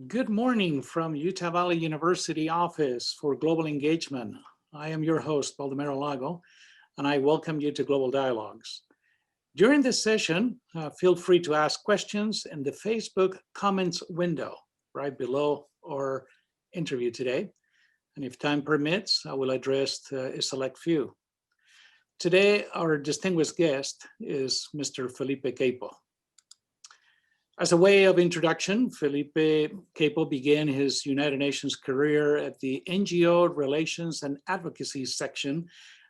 Good morning from Utah Valley University Office for Global Engagement. I am your host, Baldomero Lago, and I welcome you to Global Dialogues. During this session, feel free to ask questions in the Facebook comments window right below our interview today. And if time permits, I will address a select few. Today, our distinguished guest is Mr. Felipe Queipo. As a way of introduction, Felipe Queipo began his United Nations career at the NGO Relations and Advocacy section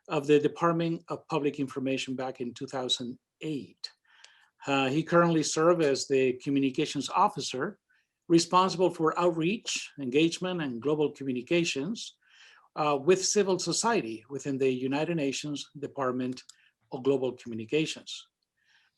of the Department of Public Information back in 2008. He currently serves as the Communications Officer, responsible for outreach, engagement, and global communications with civil society within the United Nations Department of Global Communications.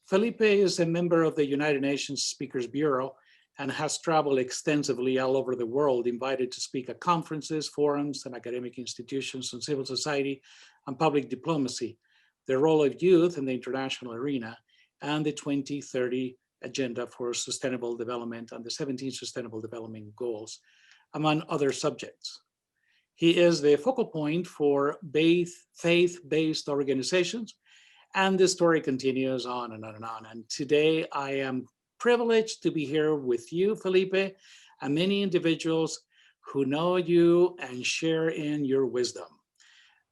Felipe is a member of the United Nations Speakers Bureau and has traveled extensively all over the world, invited to speak at conferences, forums, and academic institutions on civil society and public diplomacy, the role of youth in the international arena, and the 2030 Agenda for Sustainable Development and the 17 Sustainable Development Goals, among other subjects. He is the focal point for faith-based organizations, and the story continues on and on and on. And today I am privileged to be here with you, Felipe, and many individuals who know you and share in your wisdom.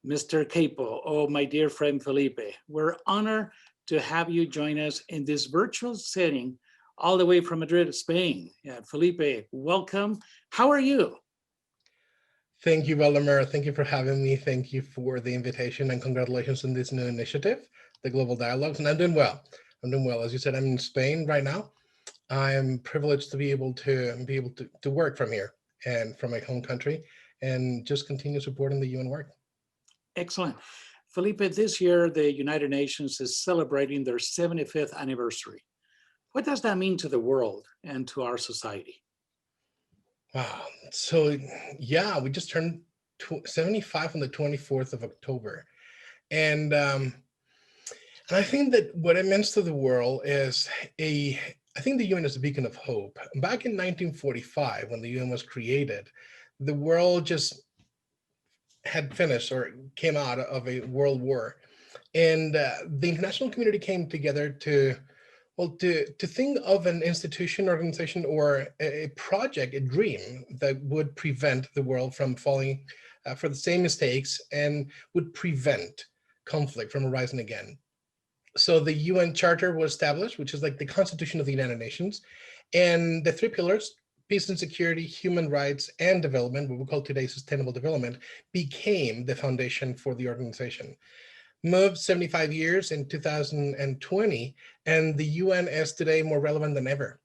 Mr. Queipo, oh, my dear friend Felipe, we're honored to have you join us in this virtual setting all the way from Madrid, Spain. Felipe, welcome. How are you? Thank you, Valdemar. Thank you for having me. Thank you for the invitation and congratulations on this new initiative, the Global Dialogues. And I'm doing well. I'm doing well. As you said, I'm in Spain right now. I am privileged to be able to work from here and from my home country and just continue supporting the UN work. Excellent. Felipe, this year the United Nations is celebrating their 75th anniversary. What does that mean to the world and to our society? Wow. So yeah, we just turned 75 on the 24th of October. And I think that what it means to the world is I think the UN is a beacon of hope. Back in 1945, when the UN was created, the world just had finished or came out of a world war. And the international community came together to think of an institution, organization, or a project, a dream that would prevent the world from falling for the same mistakes and would prevent conflict from arising again. So the UN Charter was established, which is like the Constitution of the United Nations, and the three pillars, peace and security, human rights, and development, what we call today sustainable development, became the foundation for the organization. Moved 75 years in 2020, and the UN is today more relevant than ever.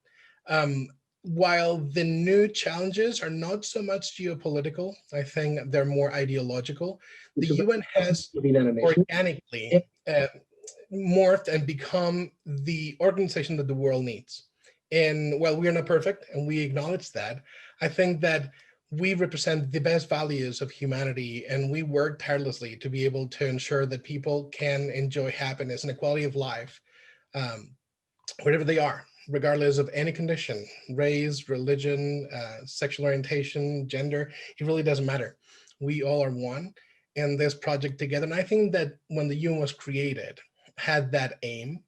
While the new challenges are not so much geopolitical, I think they're more ideological. The UN has organically morphed and become the organization that the world needs. And while we are not perfect, and we acknowledge that, I think that we represent the best values of humanity, and we work tirelessly to be able to ensure that people can enjoy happiness and a quality of life wherever they are, regardless of any condition, race, religion, sexual orientation, gender. It really doesn't matter. We all are one in this project together. And I think that when the UN was created, had that aim.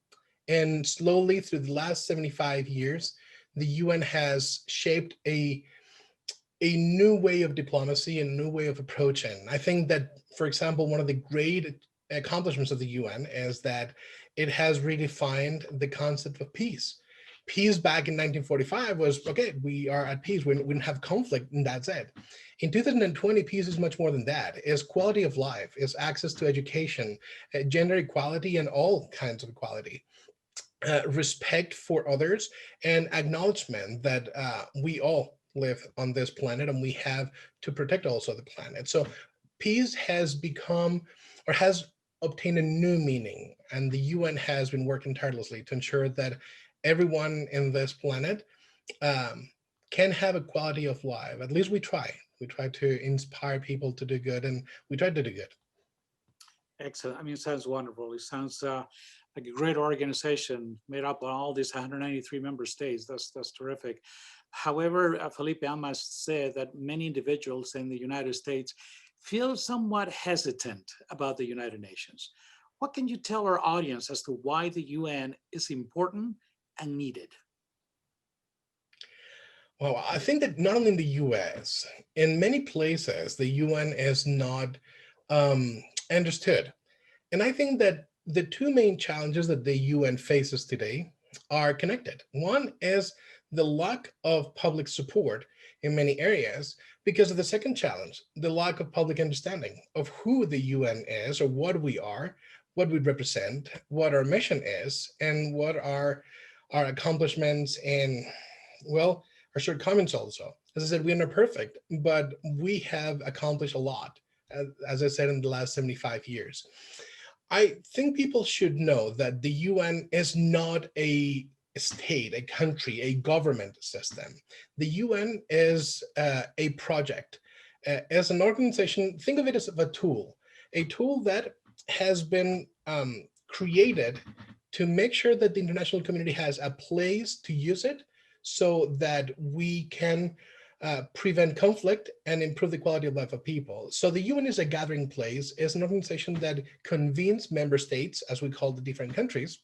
And slowly through the last 75 years, the UN has shaped a new way of diplomacy and a new way of approaching. I think that, for example, one of the great accomplishments of the UN is that it has redefined the concept of peace. Peace back in 1945 was, okay, we are at peace, we don't have conflict, and that's it. In 2020, peace is much more than that. It's quality of life, it's access to education, gender equality, and all kinds of equality. Respect for others, and acknowledgement that we all live on this planet and we have to protect also the planet. So peace has become, or has obtained, a new meaning, and the UN has been working tirelessly to ensure that everyone in this planet can have a quality of life. At least we try. We try to inspire people to do good, and we try to do good. Excellent. I mean, it sounds wonderful. It sounds like a great organization made up of all these 193 member states. That's terrific. However, Felipe, I must say that many individuals in the United States feel somewhat hesitant about the United Nations. What can you tell our audience as to why the UN is important and needed? Well, I think that not only in the US, in many places, the UN is not understood. And I think that the two main challenges that the UN faces today are connected. One is the lack of public support in many areas because of the second challenge, the lack of public understanding of who the UN is or what we are, what we represent, what our mission is, and what our accomplishments and, well, our shortcomings also. As I said, we're not perfect, but we have accomplished a lot, as I said, in the last 75 years. I think people should know that the UN is not a state, a country, a government system. The UN is a project, as an organization. Think of it as a tool that has been created to make sure that the international community has a place to use it so that we can prevent conflict and improve the quality of life of people. So the UN is a gathering place, is an organization that convenes member states, as we call the different countries,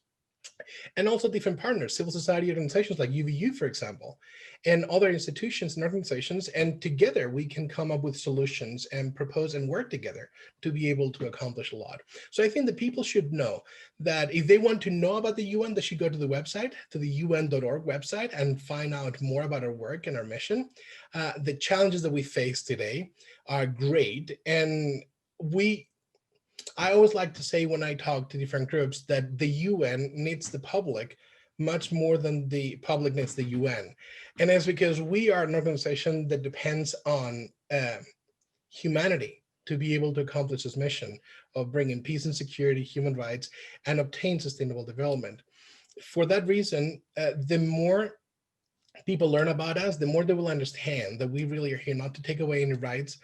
and also different partners, civil society organizations like UVU, for example, and other institutions and organizations. And together we can come up with solutions and propose and work together to be able to accomplish a lot. So I think that people should know that if they want to know about the UN, they should go to the website, to the UN.org website, and find out more about our work and our mission. The challenges that we face today are great. And I always like to say when I talk to different groups that the UN needs the public much more than the public needs the UN. And it's because we are an organization that depends on humanity to be able to accomplish this mission of bringing peace and security, human rights, and obtain sustainable development. For that reason, the more people learn about us, the more they will understand that we really are here not to take away any rights.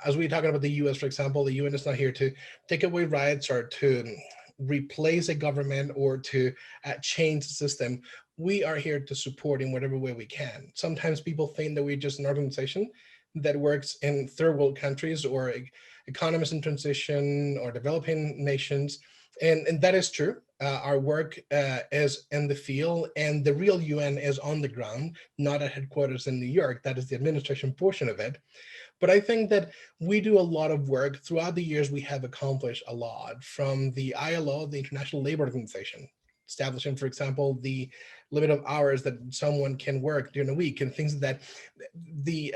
As we're talking about the US, for example, the UN is not here to take away rights or to replace a government or to change the system. We are here to support in whatever way we can. Sometimes people think that we're just an organization that works in third world countries or economies in transition or developing nations. And that is true. Our work is in the field, and the real UN is on the ground, not at headquarters in New York. That is the administration portion of it. But I think that we do a lot of work. Throughout the years, we have accomplished a lot, from the ILO, the International Labor Organization, establishing, for example, the limit of hours that someone can work during a week, and things that the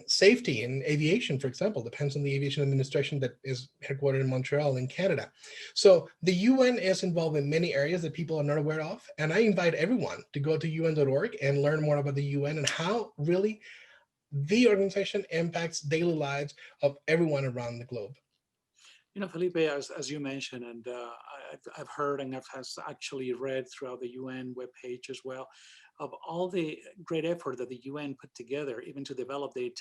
safety in aviation, for example, depends on the aviation administration that is headquartered in Montreal in Canada. So the UN is involved in many areas that people are not aware of. And I invite everyone to go to UN.org and learn more about the UN and how really the organization impacts daily lives of everyone around the globe. You know, Felipe, as you mentioned, and I've heard and I've has actually read throughout the UN webpage as well, of all the great effort that the UN put together, even to develop the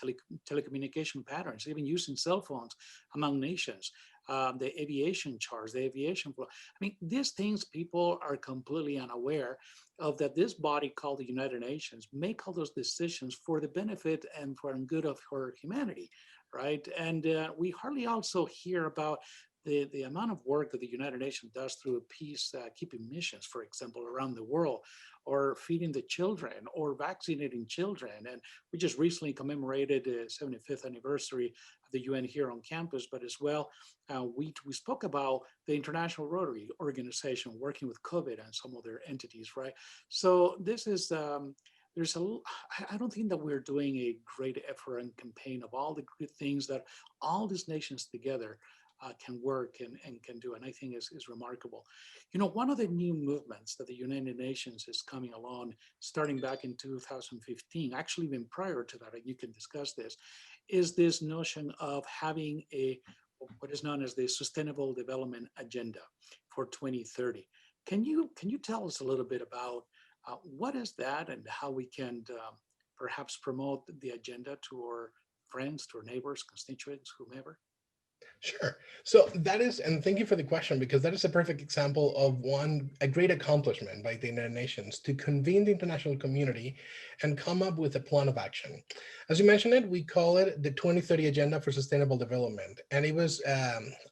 telecommunication patterns, even using cell phones among nations, the aviation charts, the aviation flow. I mean, these things people are completely unaware of, that this body called the United Nations make all those decisions for the benefit and for the good of our humanity, right? And we hardly also hear about the amount of work that the United Nations does through peace keeping missions, for example, around the world, or feeding the children, or vaccinating children. And we just recently commemorated the 75th anniversary of the UN here on campus, but as well, we spoke about the International Rotary Organization working with COVID and some other entities, right? So this is, there's a, I don't think that we're doing a great effort and campaign of all the good things that all these nations together can work and can do, and I think is remarkable. You know, one of the new movements that the United Nations is coming along, starting back in 2015, actually even prior to that, and you can discuss this, is this notion of having a what is known as the Sustainable Development Agenda for 2030. Can you tell us a little bit about what is that and how we can perhaps promote the agenda to our friends, to our neighbors, constituents, whomever? Sure. So that is, and thank you for the question, because that is a perfect example of a great accomplishment by the United Nations to convene the international community and come up with a plan of action. As you mentioned it, we call it the 2030 Agenda for Sustainable Development, and it was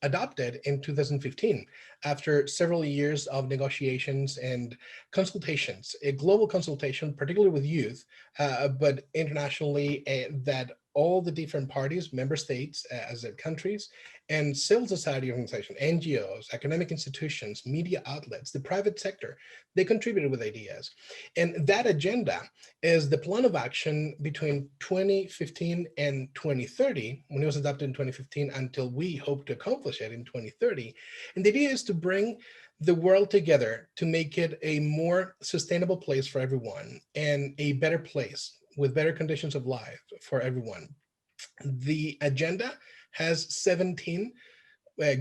adopted in 2015 after several years of negotiations and consultations, a global consultation, particularly with youth, but internationally, that all the different parties, member states as their countries, and civil society organizations, NGOs, academic institutions, media outlets, the private sector, they contributed with ideas. And that agenda is the plan of action between 2015 and 2030, when it was adopted in 2015, until we hope to accomplish it in 2030. And the idea is to bring the world together to make it a more sustainable place for everyone and a better place with better conditions of life for everyone. The agenda has 17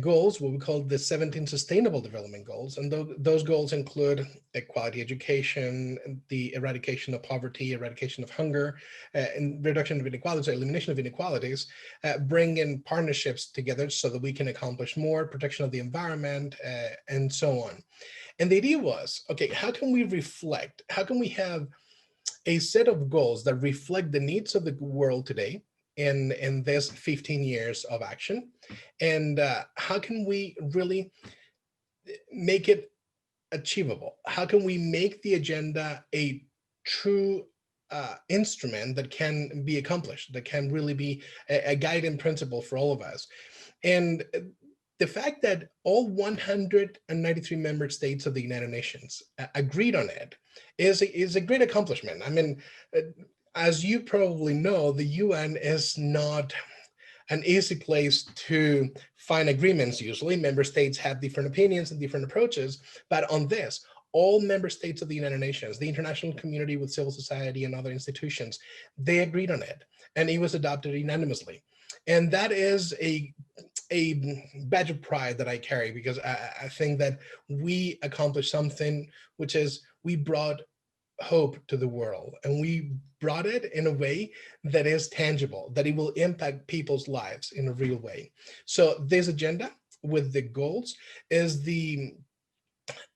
goals, what we call the 17 Sustainable Development Goals. And those goals include quality education, the eradication of poverty, eradication of hunger, and reduction of inequalities, or elimination of inequalities, bring in partnerships together so that we can accomplish more, protection of the environment, and so on. And the idea was, okay, how can we reflect? How can we have a set of goals that reflect the needs of the world today in this 15 years of action, and how can we really make it achievable? How can we make the agenda a true instrument that can be accomplished, that can really be a guiding principle for all of us? And the fact that all 193 member states of the United Nations agreed on it is a great accomplishment. I mean, as you probably know, the UN is not an easy place to find agreements. Usually, member states have different opinions and different approaches, but on this, all member states of the United Nations, the international community with civil society and other institutions, they agreed on it, and it was adopted unanimously. And that is a badge of pride that I carry, because I think that we accomplished something, which is we brought hope to the world, and we brought it in a way that is tangible, that it will impact people's lives in a real way. So this agenda with the goals is the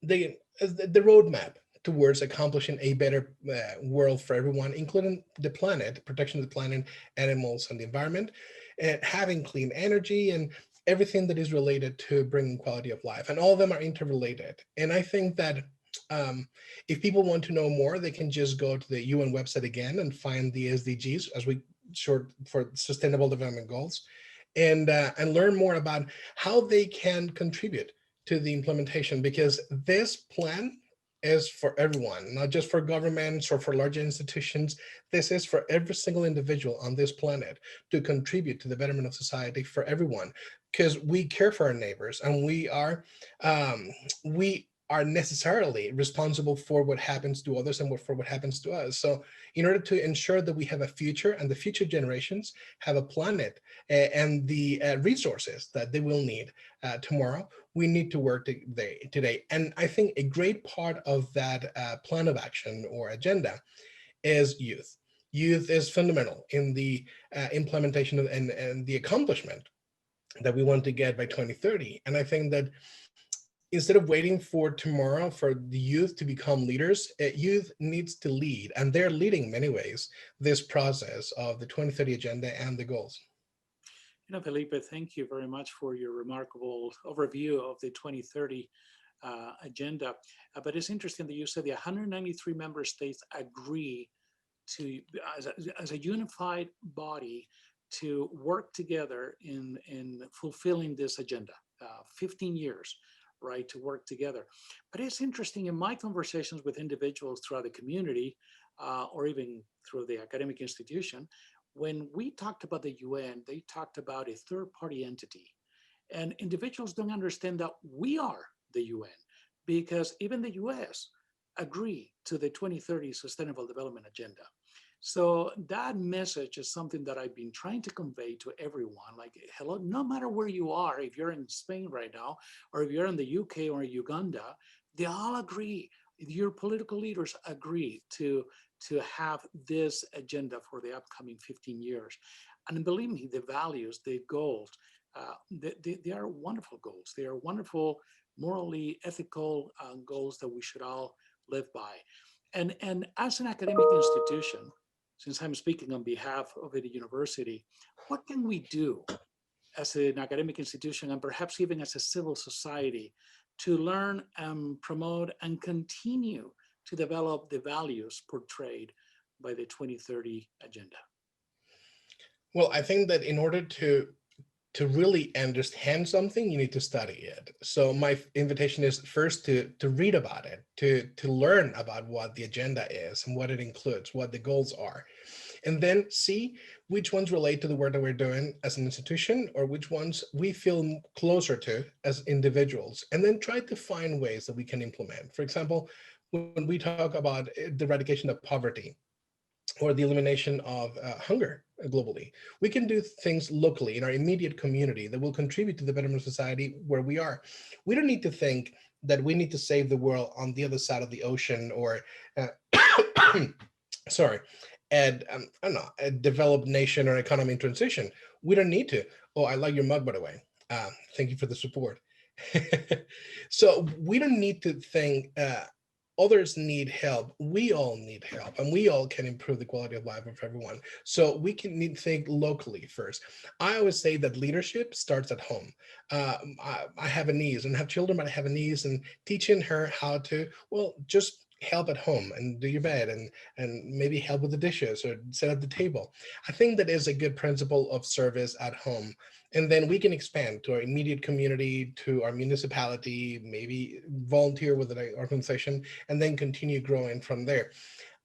roadmap towards accomplishing a better world for everyone, including the planet, protection of the planet, animals, and the environment, and having clean energy and everything that is related to bringing quality of life. And all of them are interrelated. And I think that if people want to know more, they can just go to the UN website again and find the SDGs, as we short for Sustainable Development Goals, and learn more about how they can contribute to the implementation, because this plan is for everyone, not just for governments or for larger institutions. This is for every single individual on this planet to contribute to the betterment of society for everyone, because we care for our neighbors, and we are necessarily responsible for what happens to others and for what happens to us. So in order to ensure that we have a future and the future generations have a planet and the resources that they will need tomorrow, we need to work today. And I think a great part of that plan of action or agenda is youth. Youth is fundamental in the implementation of, and the accomplishment that we want to get by 2030. And I think that instead of waiting for tomorrow for the youth to become leaders, youth needs to lead, and they're leading in many ways this process of the 2030 agenda and the goals. Felipe, thank you very much for your remarkable overview of the 2030 agenda. But it's interesting that you said the 193 member states agree to, as a unified body, to work together in fulfilling this agenda. 15 years, right, to work together. But it's interesting, in my conversations with individuals throughout the community, or even through the academic institution, when we talked about the UN, they talked about a third-party entity. And individuals don't understand that we are the UN, because even the US agree to the 2030 Sustainable Development Agenda. So that message is something that I've been trying to convey to everyone. Like, hello, no matter where you are, if you're in Spain right now, or if you're in the UK or Uganda, they all agree. Your political leaders agree to have this agenda for the upcoming 15 years. And believe me, the values, the goals, They are wonderful goals. They are wonderful, morally ethical goals that we should all live by. And as an academic institution, since I'm speaking on behalf of a university, what can we do as an academic institution and perhaps even as a civil society to learn and promote and continue to develop the values portrayed by the 2030 agenda? Well, I think that in order to really understand something, you need to study it. So my invitation is first to read about it, to learn about what the agenda is and what it includes, what the goals are, and then see which ones relate to the work that we're doing as an institution or which ones we feel closer to as individuals, and then try to find ways that we can implement. For example, when we talk about the eradication of poverty or the elimination of hunger globally, we can do things locally in our immediate community that will contribute to the betterment of society where we are. We don't need to think that we need to save the world on the other side of the ocean or uh, sorry, and I don't know, a developed nation or economy in transition. We don't need to. Oh, I like your mug, by the way. Thank you for the support. So we don't need to think others need help. We all need help, and we all can improve the quality of life of everyone. So we can need to think locally first. I always say that leadership starts at home. I have a niece and have children, but I have a niece, and teaching her how to, well, just help at home and do your bed and maybe help with the dishes or set up the table. I think that is a good principle of service at home. And then we can expand to our immediate community, to our municipality, maybe volunteer with an organization, and then continue growing from there.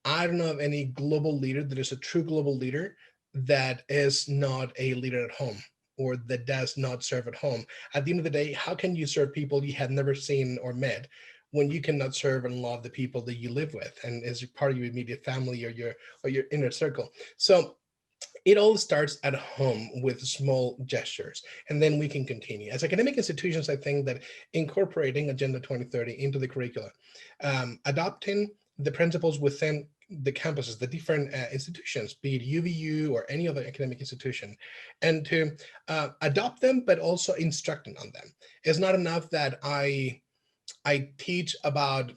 I don't know of any global leader that is a true global leader that is not a leader at home or that does not serve at home. At the end of the day, how can you serve people you have never seen or met when you cannot serve and love the people that you live with and as part of your immediate family or your inner circle? So it all starts at home with small gestures, and then we can continue. As academic institutions, I think that incorporating Agenda 2030 into the curricula, adopting the principles within the campuses, the different institutions, be it UVU or any other academic institution, and to adopt them, but also instructing on them. It's not enough that I teach about,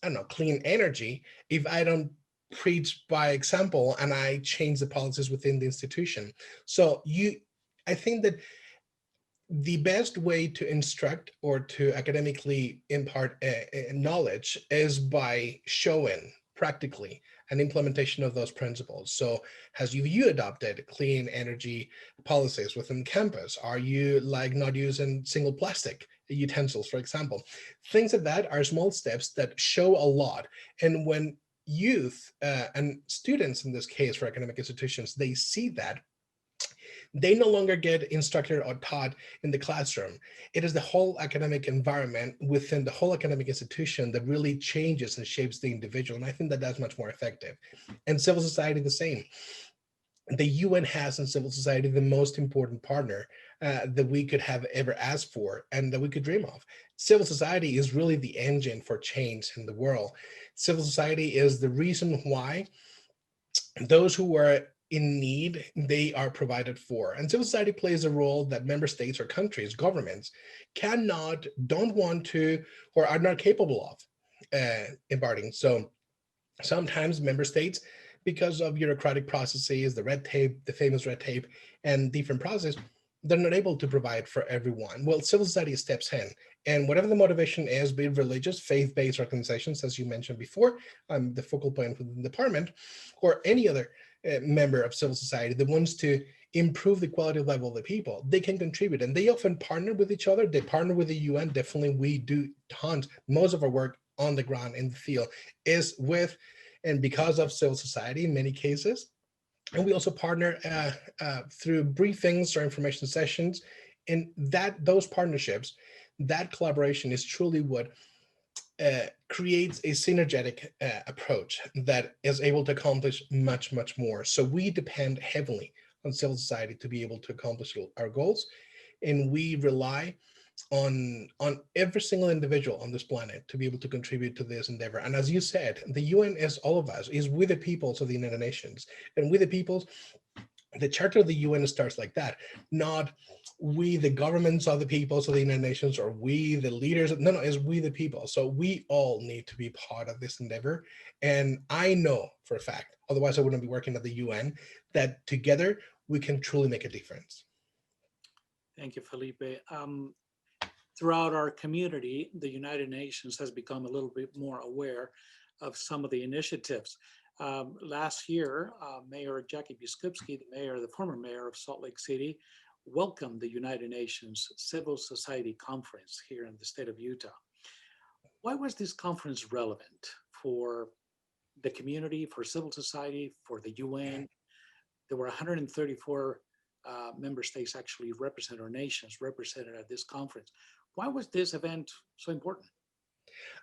I don't know, clean energy if I don't preach by example and I change the policies within the institution. So I think that the best way to instruct or to academically impart knowledge is by showing practically an implementation of those principles. So has you adopted clean energy policies within campus? Are you like not using single plastic utensils, for example? Things like that are small steps that show a lot. And when youth and students, in this case for academic institutions, they see that, they no longer get instructed or taught in the classroom. It is the whole academic environment within the whole academic institution that really changes and shapes the individual. And I think that that's much more effective. And civil society, the same. The UN has in civil society the most important partner that we could have ever asked for and that we could dream of. Civil society is really the engine for change in the world. Civil society is the reason why those who are in need, they are provided for. And civil society plays a role that member states or countries, governments cannot, don't want to, or are not capable of imparting. So sometimes member states, because of bureaucratic processes, the red tape, the famous red tape, and different processes, they're not able to provide for everyone. Well, civil society steps in, and whatever the motivation is, be it religious, faith-based organizations, as you mentioned before, the focal point within the department, or any other member of civil society that wants to improve the quality of life of the people, they can contribute, and they often partner with each other. They partner with the UN. Definitely, we do tons. Most of our work on the ground in the field is with and because of civil society in many cases. And we also partner through briefings or information sessions. And those partnerships, that collaboration is truly what creates a synergetic approach that is able to accomplish much, much more. So we depend heavily on civil society to be able to accomplish our goals. And we rely on every single individual on this planet to be able to contribute to this endeavor. And as you said, the UN is all of us, is with the peoples of the United Nations. And with the peoples, the charter of the UN starts like that, not we, the governments of the people, so the United Nations, or we, the leaders. No, no, it's we, the people. So we all need to be part of this endeavor. And I know for a fact, otherwise I wouldn't be working at the UN, that together we can truly make a difference. Thank you, Felipe. Throughout our community, the United Nations has become a little bit more aware of some of the initiatives. Last year, Mayor Jackie Biskupski, the former mayor of Salt Lake City, welcomed the United Nations Civil Society Conference here in the state of Utah. Why was this conference relevant for the community, for civil society, for the UN? There were 134 member states actually represented, or nations represented at this conference. Why was this event so important?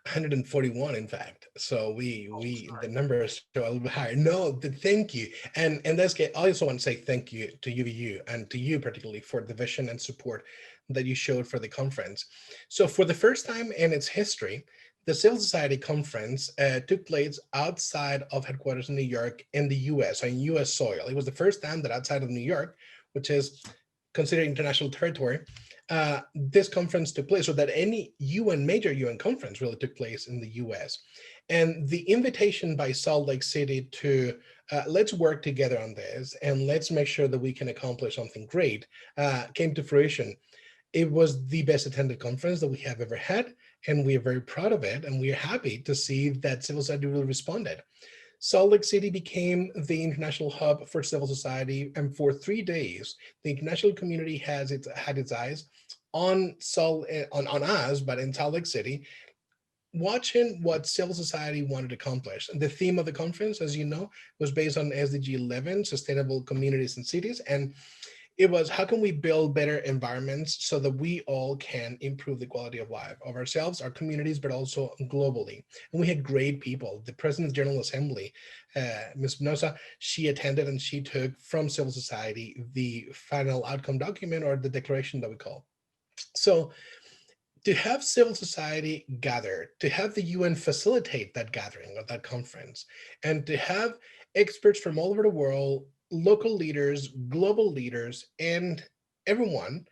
141, in fact. So Oh, the sorry. numbers show a little bit higher. No, thank you. And in this case, I also want to say thank you to UVU and to you particularly for the vision and support that you showed for the conference. So for the first time in its history, the Civil Society Conference took place outside of headquarters in New York in the US, on US soil. It was the first time that outside of New York, which is considered international territory, this conference took place, so that any major UN conference really took place in the US. And the invitation by Salt Lake City to let's work together on this and let's make sure that we can accomplish something great came to fruition. It was the best attended conference that we have ever had, and we are very proud of it. And we are happy to see that civil society really responded. Salt Lake City became the international hub for civil society, and for 3 days, the international community had its eyes on on us, but in Salt Lake City, watching what civil society wanted to accomplish. And the theme of the conference, as you know, was based on SDG 11, Sustainable Communities and Cities, and it was how can we build better environments so that we all can improve the quality of life of ourselves, our communities, but also globally. And we had great people. The President's General Assembly, Ms. Minosa, she attended and she took from civil society the final outcome document, or the declaration that we call. So to have civil society gather, to have the UN facilitate that gathering of that conference, and to have experts from all over the world, local leaders, global leaders, and everyone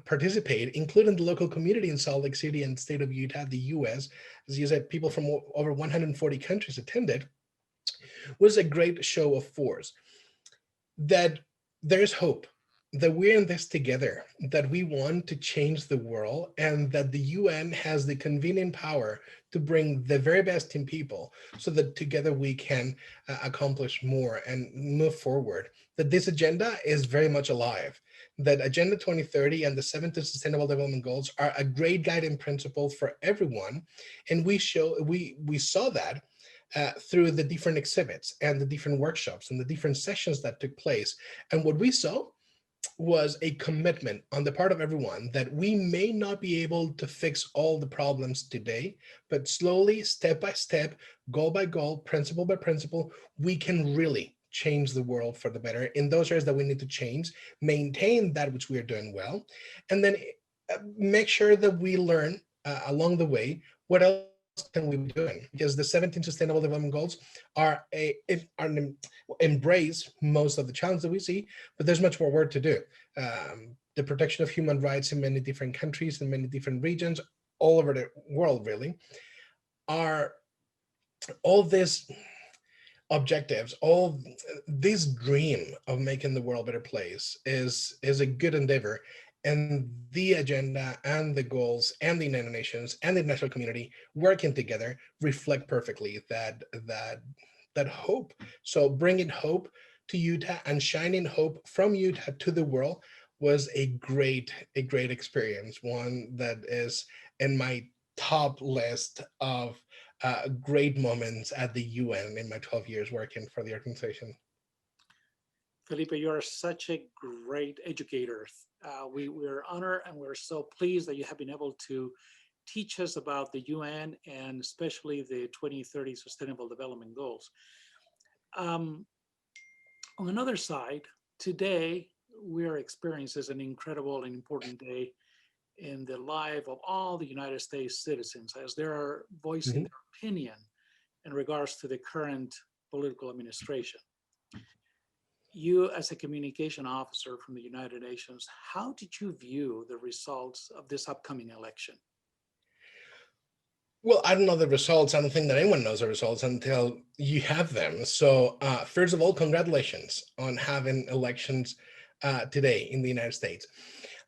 participate, including the local community in Salt Lake City and state of Utah, the US, as you said, people from over 140 countries attended, was a great show of force that there's hope, that we're in this together, that we want to change the world, and that the UN has the convening power to bring the very best in people so that together we can accomplish more and move forward. That this agenda is very much alive, that Agenda 2030 and the 17 Sustainable Development Goals are a great guiding principle for everyone. And we saw that through the different exhibits and the different workshops and the different sessions that took place. And what we saw was a commitment on the part of everyone that we may not be able to fix all the problems today, but slowly, step by step, goal by goal, principle by principle, we can really change the world for the better in those areas that we need to change, maintain that which we are doing well, and then make sure that we learn along the way what else can we be doing, because the 17 Sustainable Development Goals are embrace most of the challenges that we see, but there's much more work to do. The protection of human rights in many different countries and many different regions all over the world really are all these objectives, all this dream of making the world a better place is a good endeavor. And the agenda and the goals and the United Nations and the international community working together reflect perfectly that hope. So bringing hope to Utah and shining hope from Utah to the world was a great experience, one that is in my top list of great moments at the UN in my 12 years working for the organization. Felipe, you are such a great educator. We're honored and we're so pleased that you have been able to teach us about the UN and especially the 2030 Sustainable Development Goals. Um, on another side, today we are experiencing an incredible and important day in the life of all the United States citizens as they are voicing Mhm. their opinion in regards to the current political administration. You, as a communication officer from the United Nations, how did you view the results of this upcoming election? Well, I don't know the results. I don't think that anyone knows the results until you have them. So, first of all, congratulations on having elections today in the United States.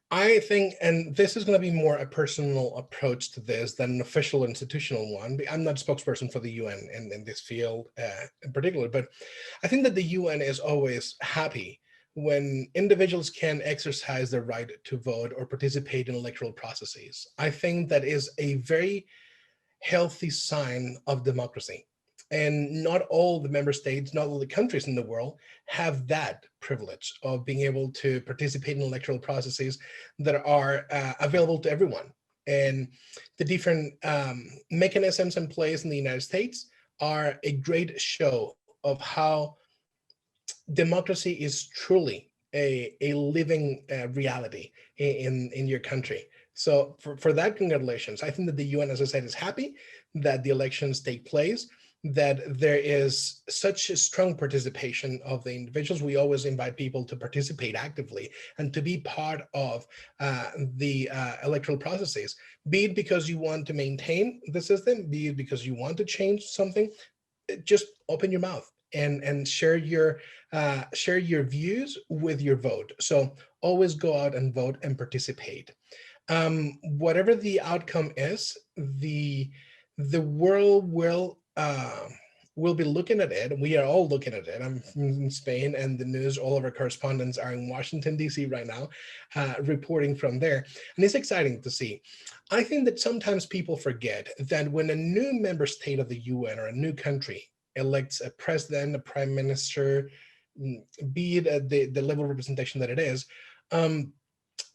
I think, and this is going to be more a personal approach to this than an official institutional one. I'm not a spokesperson for the UN in this field in particular, but I think that the UN is always happy when individuals can exercise their right to vote or participate in electoral processes. I think that is a very healthy sign of democracy. And not all the member states, not all the countries in the world have that privilege of being able to participate in electoral processes that are available to everyone. And the different mechanisms in place in the United States are a great show of how democracy is truly a living reality in your country. So for that, congratulations. I think that the UN, as I said, is happy that the elections take place, that there is such a strong participation of the individuals. We always invite people to participate actively and to be part of the electoral processes, be it because you want to maintain the system, be it because you want to change something. Just open your mouth and share your views with your vote. So always go out and vote and participate. Whatever the outcome is, the world will be looking at it. We are all looking at it. I'm from Spain, and the news, all of our correspondents are in Washington, D.C. right now, reporting from there. And it's exciting to see. I think that sometimes people forget that when a new member state of the UN or a new country elects a president, a prime minister, be it at the level of representation that it is, um,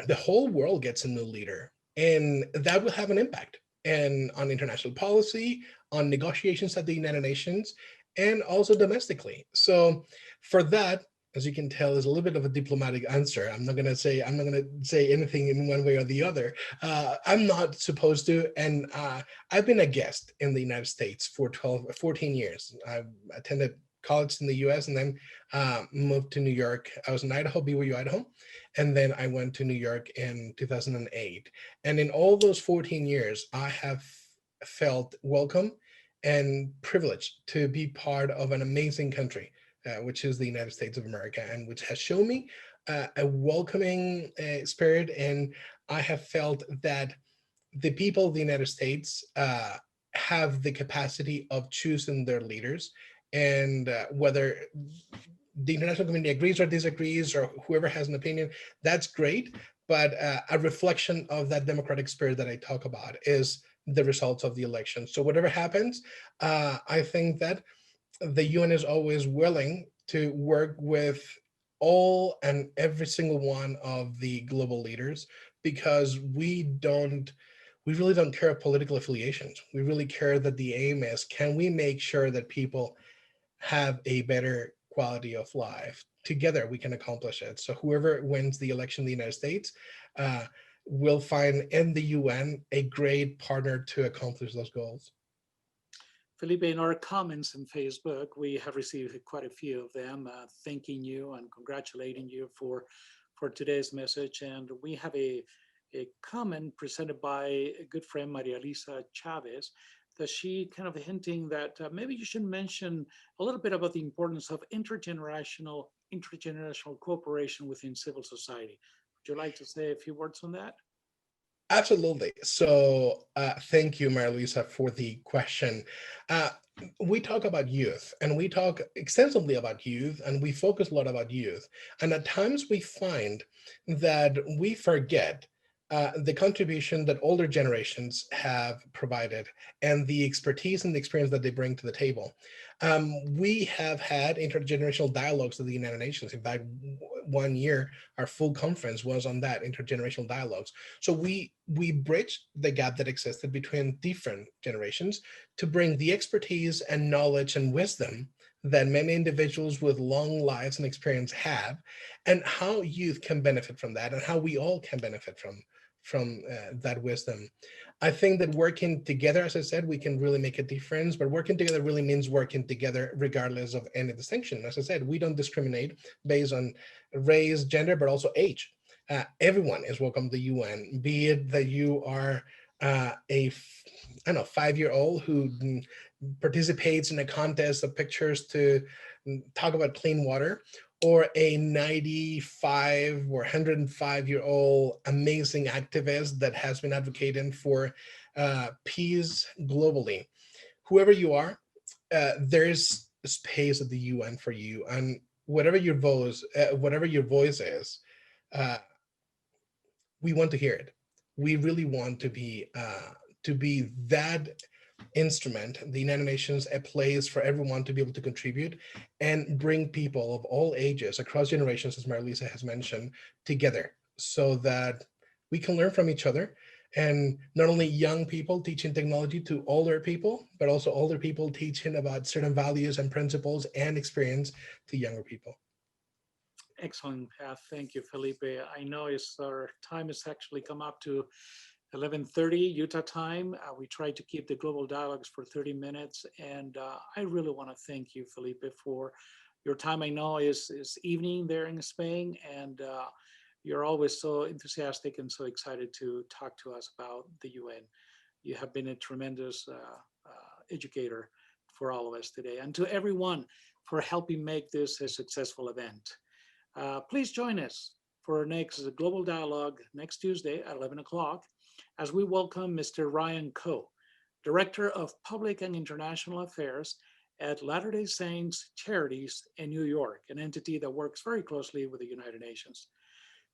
the whole world gets a new leader, and that will have an impact and on international policy, on negotiations at the United Nations, and also domestically. So for that, as you can tell, is a little bit of a diplomatic answer. I'm not going to say anything in one way or the other. I'm not supposed to, and I've been a guest in the United States for 14 years. I attended college in the US and then moved to New York. I was in Idaho, BYU, Idaho. And then I went to New York in 2008. And in all those 14 years, I have felt welcome and privileged to be part of an amazing country, which is the United States of America, and which has shown me a welcoming spirit. And I have felt that the people of the United States have the capacity of choosing their leaders, and whether the international community agrees or disagrees, or whoever has an opinion, that's great. But a reflection of that democratic spirit that I talk about is the results of the election. So whatever happens, I think that the UN is always willing to work with all and every single one of the global leaders, because we really don't care of political affiliations. We really care that the aim is, can we make sure that people have a better quality of life? Together we can accomplish it. So whoever wins the election in the United States uh, will find in the UN a great partner to accomplish those goals. Felipe, in our comments in Facebook, we have received quite a few of them thanking you and congratulating you for today's message. And we have a comment presented by a good friend, Maria Lisa Chavez, that she kind of hinting that maybe you should mention a little bit about the importance of intergenerational cooperation within civil society. Would you like to say a few words on that? Absolutely. So thank you, Maria Luisa, for the question. Uh, we talk about youth, and we talk extensively about youth, and we focus a lot about youth. And at times we find that we forget the contribution that older generations have provided, and the expertise and the experience that they bring to the table. We have had intergenerational dialogues at the United Nations. In fact, one year, our full conference was on that, intergenerational dialogues. So we bridged the gap that existed between different generations to bring the expertise and knowledge and wisdom that many individuals with long lives and experience have, and how youth can benefit from that, and how we all can benefit that wisdom. I think that working together, as I said, we can really make a difference, but working together really means working together regardless of any distinction. As I said, we don't discriminate based on race, gender, but also age. Everyone is welcome to the UN, be it that you are I don't know, 5-year old who participates in a contest of pictures to talk about clean water, or a 95 or 105-year-old amazing activist that has been advocating for peace globally. Whoever you are, there's space at the UN for you, and whatever your voice is, uh, we want to hear it. We really want to be that instrument, the United Nations, a place for everyone to be able to contribute and bring people of all ages across generations, as Marilisa has mentioned, together so that we can learn from each other. And not only young people teaching technology to older people, but also older people teaching about certain values and principles and experience to younger people. Excellent. Thank you, Felipe. I know our time has actually come up to 11:30 Utah time. We try to keep the global dialogues for 30 minutes. And I really want to thank you, Felipe, for your time. I know is evening there in Spain, and you're always so enthusiastic and so excited to talk to us about the UN. You have been a tremendous educator for all of us today, and to everyone for helping make this a successful event. Please join us for our next Global Dialogue next Tuesday at 11 o'clock as we welcome Mr. Ryan Coe, Director of Public and International Affairs at Latter-day Saints Charities in New York, an entity that works very closely with the United Nations.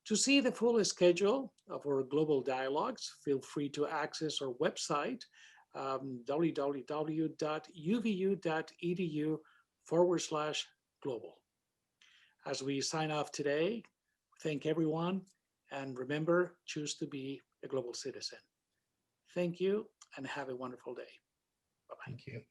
To see the full schedule of our global dialogues, feel free to access our website, www.uvu.edu/global. As we sign off today, thank everyone, and remember, choose to be a global citizen. Thank you, and have a wonderful day. Bye-bye. Thank you.